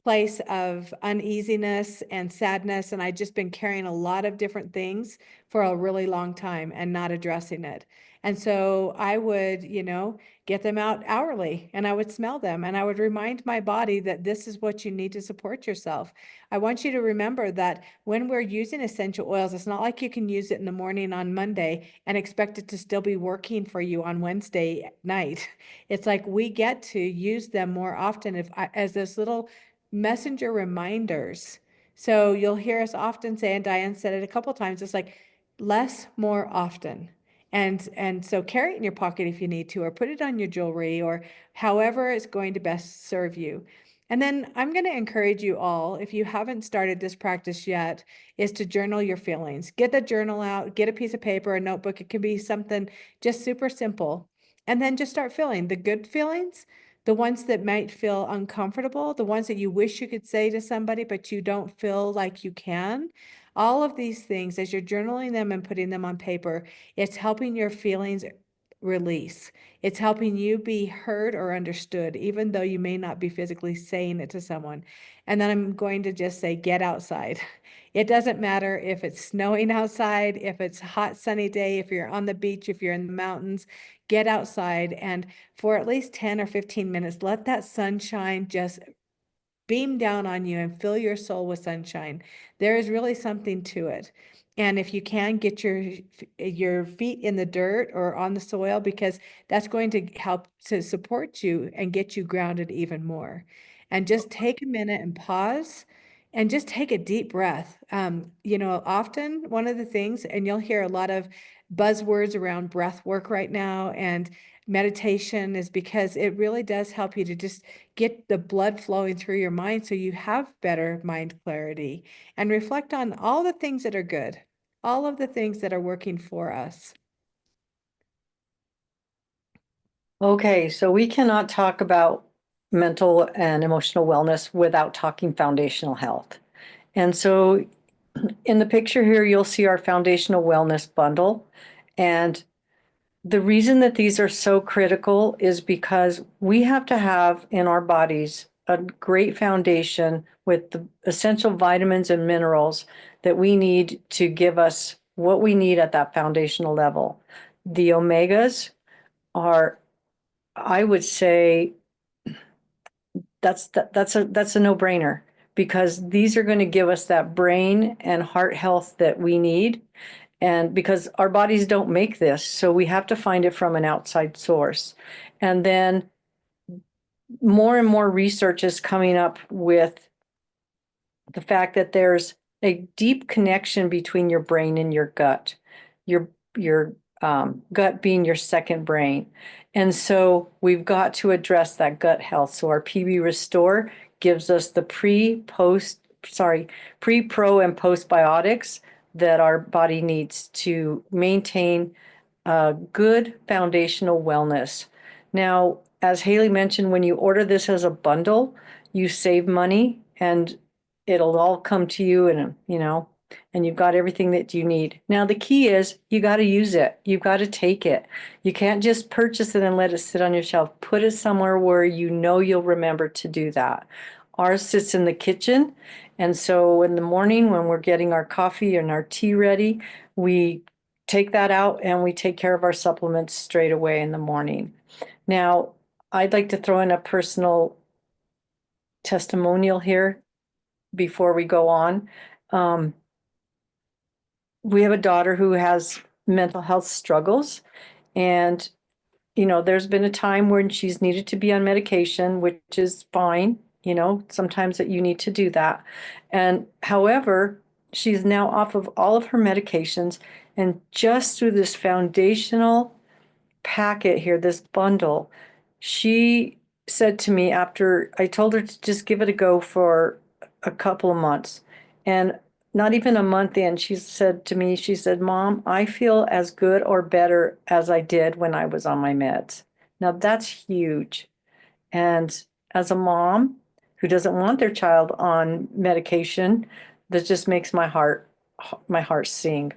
place of uneasiness and sadness, and I'd just been carrying a lot of different things for a really long time and not addressing it. And so I would, get them out hourly, and I would smell them, and I would remind my body that this is what you need to support yourself. I want you to remember that when we're using essential oils, it's not like you can use it in the morning on Monday and expect it to still be working for you on Wednesday night. It's like we get to use them more often as this little messenger reminders. So you'll hear us often say, and Diane said it a couple times, it's like less, more often. And so carry it in your pocket if you need to, or put it on your jewelry, or however it's going to best serve you. And then I'm going to encourage you all, if you haven't started this practice yet, is to journal your feelings. Get the journal out, get a piece of paper, a notebook. It can be something just super simple. And then just start feeling the good feelings, the ones that might feel uncomfortable, the ones that you wish you could say to somebody, but you don't feel like you can. All of these things, as you're journaling them and putting them on paper, it's helping your feelings release. It's helping you be heard or understood, even though you may not be physically saying it to someone. And then I'm going to just say, get outside. It doesn't matter if it's snowing outside, if it's a hot, sunny day, if you're on the beach, if you're in the mountains, get outside. And for at least 10 or 15 minutes, let that sunshine just beam down on you and fill your soul with sunshine. There is really something to it. And if you can, get your feet in the dirt or on the soil, because that's going to help to support you and get you grounded even more. And just take a minute and pause and just take a deep breath. Often one of the things, and you'll hear a lot of buzzwords around breath work right now and meditation, is because it really does help you to just get the blood flowing through your mind so you have better mind clarity, and reflect on all the things that are good, all of the things that are working for us. Okay, so we cannot talk about mental and emotional wellness without talking foundational health. And so in the picture here, you'll see our foundational wellness bundle. And the reason that these are so critical is because we have to have in our bodies a great foundation with the essential vitamins and minerals that we need to give us what we need at that foundational level. The omegas are, I would say, that's a no-brainer, because these are going to give us that brain and heart health that we need. And because our bodies don't make this, so we have to find it from an outside source. And then more and more research is coming up with the fact that there's a deep connection between your brain and your gut, your gut being your second brain. And so we've got to address that gut health. So our PB Restore gives us the pre, pro, and postbiotics that our body needs to maintain good foundational wellness. Now, as Haley mentioned, when you order this as a bundle, you save money and it'll all come to you and, and you've got everything that you need. Now, the key is you got to use it. You've got to take it. You can't just purchase it and let it sit on your shelf. Put it somewhere where you know you'll remember to do that. Ours sits in the kitchen. And so in the morning when we're getting our coffee and our tea ready, we take that out and we take care of our supplements straight away in the morning. Now, I'd like to throw in a personal testimonial here before we go on. Um, we have a daughter who has mental health struggles, and there's been a time when she's needed to be on medication, which is fine. Sometimes that you need to do that. And however, she's now off of all of her medications, and just through this foundational packet here, this bundle, she said to me after I told her to just give it a go for a couple of months. And not even a month in, she said to me, she said, Mom, I feel as good or better as I did when I was on my meds. Now that's huge. And as a mom who doesn't want their child on medication, that just makes my heart sing.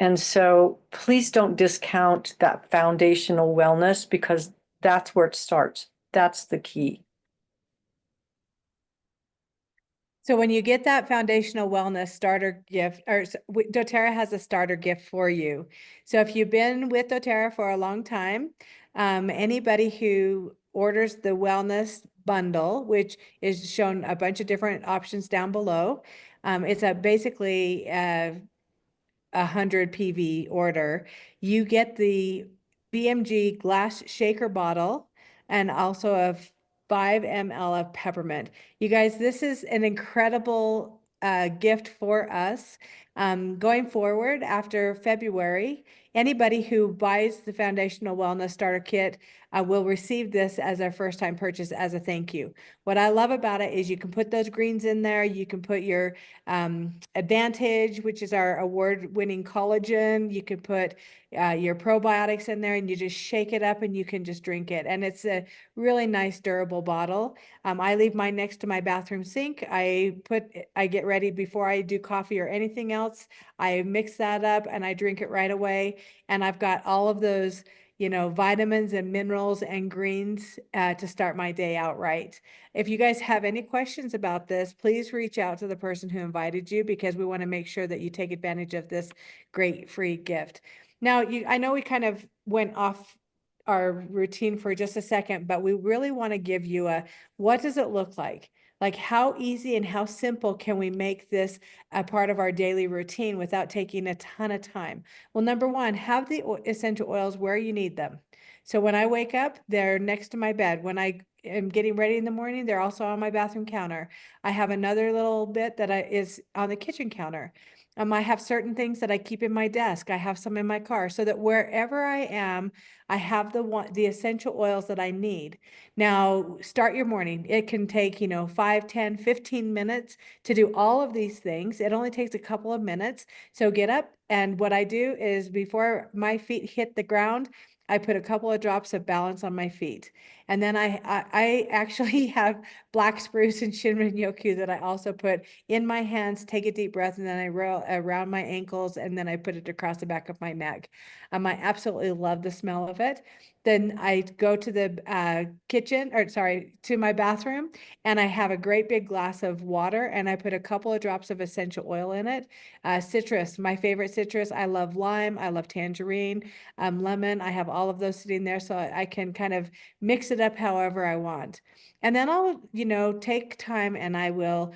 And so please don't discount that foundational wellness because that's where it starts. That's the key. So when you get that foundational wellness starter gift, or doTERRA has a starter gift for you. So if you've been with doTERRA for a long time, anybody who orders the wellness bundle, which is shown a bunch of different options down below, it's basically 100 PV order, you get the BMG glass shaker bottle and also a 5 ml of peppermint. You guys, this is an incredible gift for us. Going forward after February, anybody who buys the Foundational Wellness Starter Kit will receive this as their first time purchase as a thank you. What I love about it is you can put those greens in there. You can put your Advantage, which is our award-winning collagen. You could put your probiotics in there and you just shake it up and you can just drink it. And it's a really nice, durable bottle. I leave mine next to my bathroom sink. I get ready before I do coffee or anything else. I mix that up and I drink it right away. And I've got all of those, vitamins and minerals and greens to start my day out right. If you guys have any questions about this, please reach out to the person who invited you because we want to make sure that you take advantage of this great free gift. Now, I know we kind of went off our routine for just a second, but we really want to give you what does it look like? Like how easy and how simple can we make this a part of our daily routine without taking a ton of time? Well, number one, have the essential oils where you need them. So when I wake up, they're next to my bed. When I am getting ready in the morning, they're also on my bathroom counter. I have another little bit that is on the kitchen counter. I have certain things that I keep in my desk. I have some in my car so that wherever I am, I have the essential oils that I need. Now, start your morning. It can take, 5, 10, 15 minutes to do all of these things. It only takes a couple of minutes. So get up. And what I do is before my feet hit the ground, I put a couple of drops of balance on my feet. And then I actually have black spruce and Shinrin Yoku that I also put in my hands, take a deep breath, and then I roll around my ankles, and then I put it across the back of my neck. I absolutely love the smell of it. Then I go to the to my bathroom, and I have a great big glass of water, and I put a couple of drops of essential oil in it. Citrus, my favorite citrus. I love lime. I love tangerine, lemon. I have all of those sitting there so I can kind of mix it up however I want. And then I'll, take time and I will,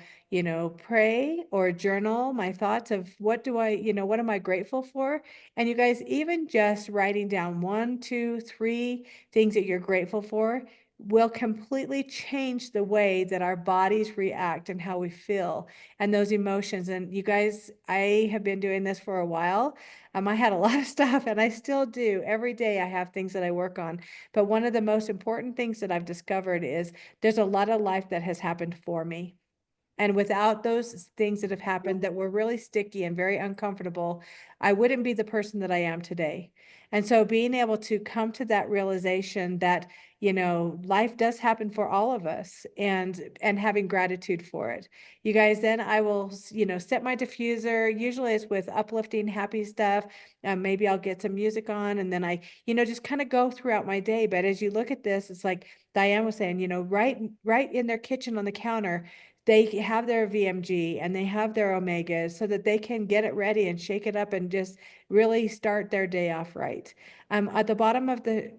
pray or journal my thoughts of what am I grateful for? And you guys, even just writing down 1, 2, 3 things that you're grateful for will completely change the way that our bodies react and how we feel and those emotions. And you guys, I have been doing this for a while. I had a lot of stuff and I still do. Every day I have things that I work on. But one of the most important things that I've discovered is there's a lot of life that has happened for me. And without those things that have happened that were really sticky and very uncomfortable, I wouldn't be the person that I am today. And so being able to come to that realization that, you know, life does happen for all of us, and having gratitude for it. You guys, then I will, you know, set my diffuser. Usually it's with uplifting, happy stuff. Maybe I'll get some music on, and then I, you know, just kind of go throughout my day. But as you look at this, it's like Diane was saying, you know, right in their kitchen on the counter, they have their VMG and they have their omegas so that they can get it ready and shake it up and just really start their day off right. At the bottom of the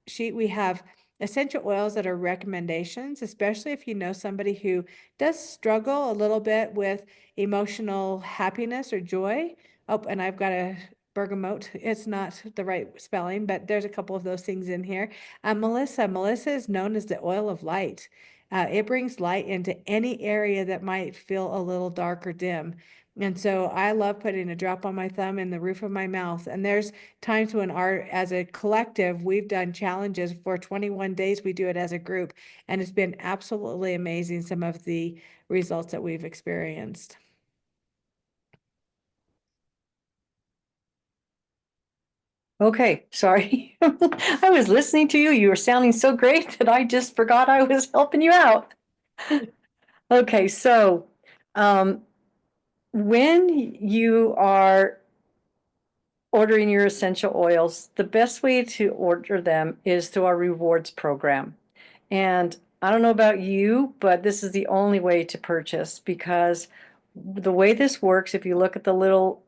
sheet, we have essential oils that are recommendations, especially if you know somebody who does struggle a little bit with emotional happiness or joy. Oh, and I've got a bergamot. It's not the right spelling, but there's a couple of those things in here. Melissa is known as the oil of light. It brings light into any area that might feel a little dark or dim. And so I love putting a drop on my thumb in the roof of my mouth. And there's times when as a collective, we've done challenges for 21 days. We do it as a group, and it's been absolutely amazing, some of the results that we've experienced. Okay, sorry. I was listening to you. You were sounding so great that I just forgot I was helping you out. Okay, so when you are ordering your essential oils, the best way to order them is through our rewards program. And I don't know about you, but this is the only way to purchase, because the way this works, if you look at the little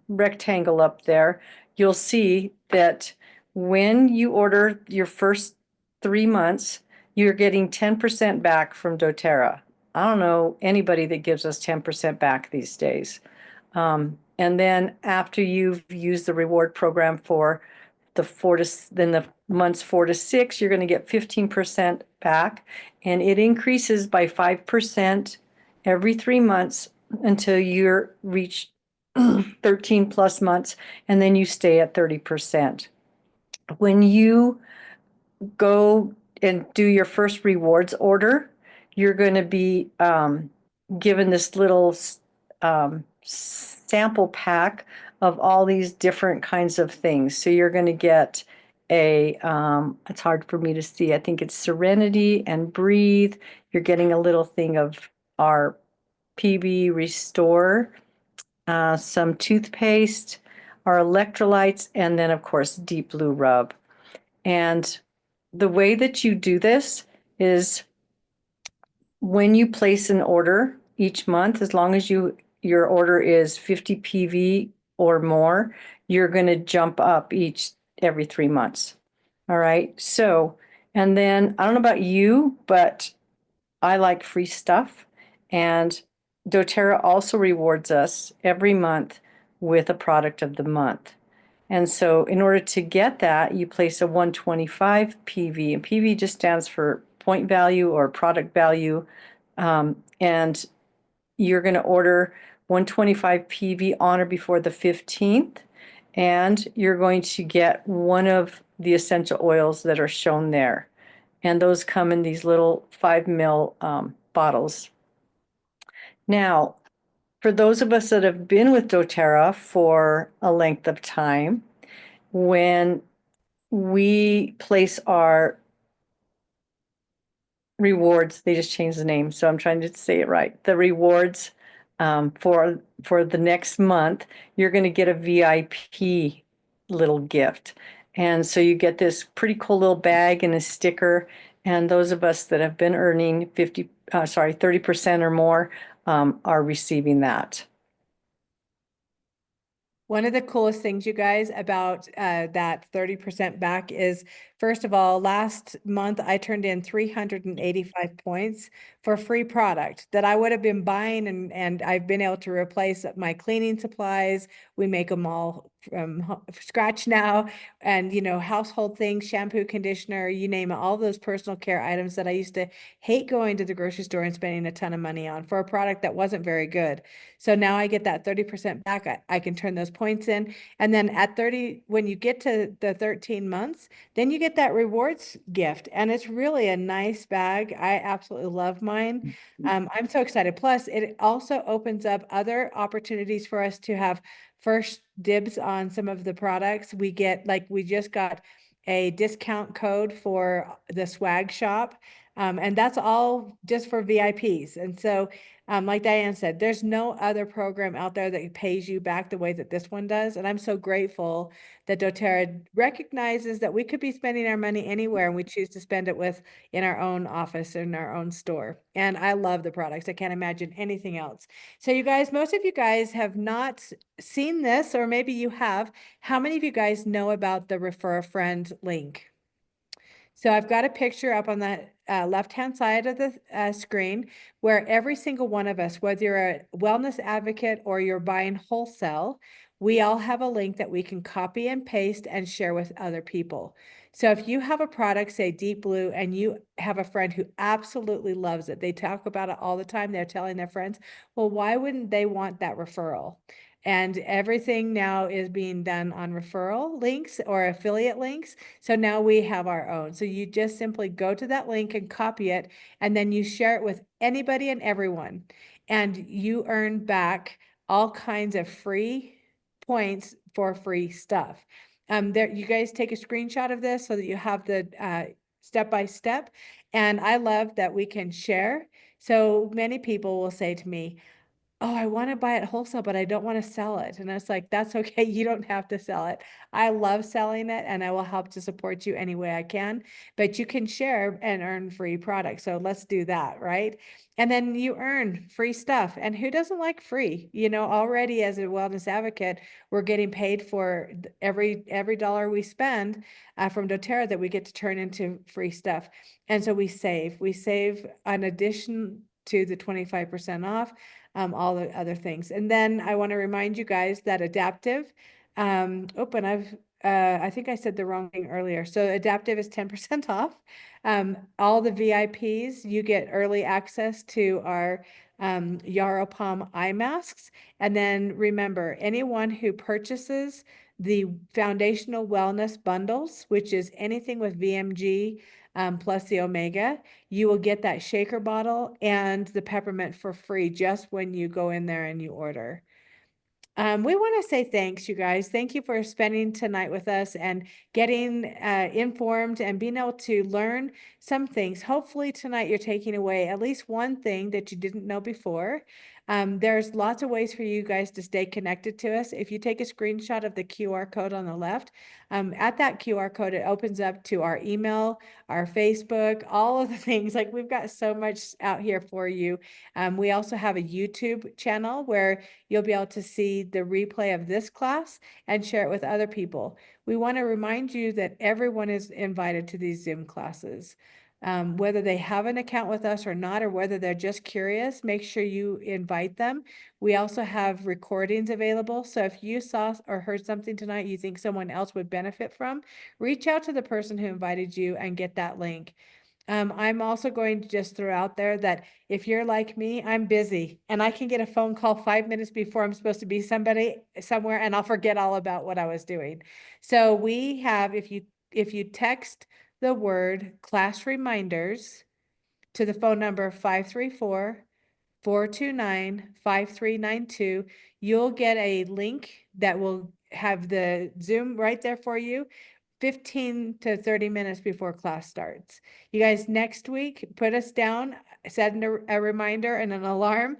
rectangle up there, you'll see that when you order your first 3 months, you're getting 10% back from doTERRA. I don't know anybody that gives us 10% back these days. And then after you've used the reward program for the months 4 to 6, you're going to get 15% back, and it increases by 5% every 3 months until you reach 13 plus months, and then you stay at 30%. When you go and do your first rewards order, you're going to be given this little sample pack of all these different kinds of things. So you're going to get it's hard for me to see. I think it's Serenity and Breathe. You're getting a little thing of our PB Restore, some toothpaste, our electrolytes, and then of course Deep Blue Rub. And the way that you do this is when you place an order each month, as long as your order is 50 PV or more, you're going to jump up every 3 months. All right. So, and then I don't know about you, but I like free stuff. And doTERRA also rewards us every month with a product of the month. And so in order to get that, you place a 125 PV, and PV just stands for point value or product value. And you're going to order 125 PV on or before the 15th, and you're going to get one of the essential oils that are shown there. And those come in these little 5 ml bottles. Now, for those of us that have been with doTERRA for a length of time, when we place our rewards, they just changed the name, so I'm trying to say it right. The rewards for the next month, you're going to get a VIP little gift. And so you get this pretty cool little bag and a sticker. And those of us that have been earning 30% or more are receiving that. One of the coolest things, you guys, about that 30% back is, first of all, last month I turned in 385 points for free product that I would have been buying, and I've been able to replace my cleaning supplies. We make them all from scratch now, and household things, shampoo, conditioner, you name it, all those personal care items that I used to hate going to the grocery store and spending a ton of money on for a product that wasn't very good. So now I get that 30% back. I can turn those points in. And then at 30, when you get to the 13 months, then you get that rewards gift. And it's really a nice bag. I absolutely love mine. I'm so excited. Plus, it also opens up other opportunities for us to have first dibs on some of the products. We get, like, we just got a discount code for the swag shop. And that's all just for VIPs. And so, like Diane said, there's no other program out there that pays you back the way that this one does. And I'm so grateful that doTERRA recognizes that we could be spending our money anywhere and we choose to spend it with in our own office, in our own store. And I love the products. I can't imagine anything else. So you guys, most of you guys have not seen this, or maybe you have. How many of you guys know about the Refer a Friend link? So I've got a picture up on the left-hand side of the screen where every single one of us, whether you're a wellness advocate or you're buying wholesale, we all have a link that we can copy and paste and share with other people. So if you have a product, say Deep Blue, and you have a friend who absolutely loves it, they talk about it all the time, they're telling their friends, well, why wouldn't they want that referral? And everything now is being done on referral links or affiliate links. So now we have our own. So you just simply go to that link and copy it, and then you share it with anybody and everyone. And you earn back all kinds of free points for free stuff. There, you guys take a screenshot of this so that you have the step by step. And I love that we can share. So many people will say to me, oh, I want to buy it wholesale, but I don't want to sell it. And I was like, that's okay. You don't have to sell it. I love selling it and I will help to support you any way I can, but you can share and earn free products. So let's do that, right? And then you earn free stuff. And who doesn't like free? Already as a wellness advocate, we're getting paid for every dollar we spend from doTERRA that we get to turn into free stuff. And so we save an addition to the 25% off. All the other things. And then I want to remind you guys that adaptive, and I think I said the wrong thing earlier. So adaptive is 10% off. All the VIPs, you get early access to our Yaropalm eye masks. And then remember, anyone who purchases the foundational wellness bundles, which is anything with VMG plus the omega, you will get that shaker bottle and the peppermint for free just when you go in there and you order. We want to say thanks, you guys. Thank you for spending tonight with us and getting informed and being able to learn some things. Hopefully tonight you're taking away at least one thing that you didn't know before. There's lots of ways for you guys to stay connected to us. If you take a screenshot of the QR code on the left, at that QR code, it opens up to our email, our Facebook, all of the things. Like, we've got so much out here for you. We also have a YouTube channel where you'll be able to see the replay of this class and share it with other people. We want to remind you that everyone is invited to these Zoom classes. Whether they have an account with us or not, or whether they're just curious, make sure you invite them. We also have recordings available. So if you saw or heard something tonight you think someone else would benefit from, reach out to the person who invited you and get that link. I'm also going to just throw out there that if you're like me, I'm busy and I can get a phone call 5 minutes before I'm supposed to be somewhere and I'll forget all about what I was doing. So we have, if you text the word class reminders to the phone number 534-429-5392, you'll get a link that will have the Zoom right there for you. 15 to 30 minutes before class starts. You guys, next week, put us down, set a reminder and an alarm.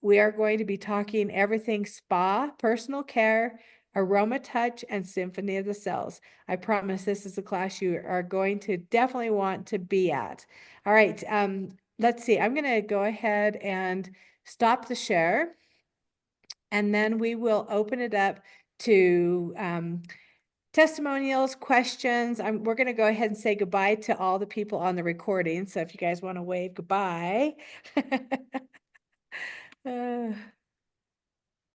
We are going to be talking everything spa, personal care, aroma touch, and symphony of the cells. I promise this is a class you are going to definitely want to be at. All right, let's see. I'm going to go ahead and stop the share, and then we will open it up to testimonials, questions. We're going to go ahead and say goodbye to all the people on the recording. So if you guys want to wave goodbye.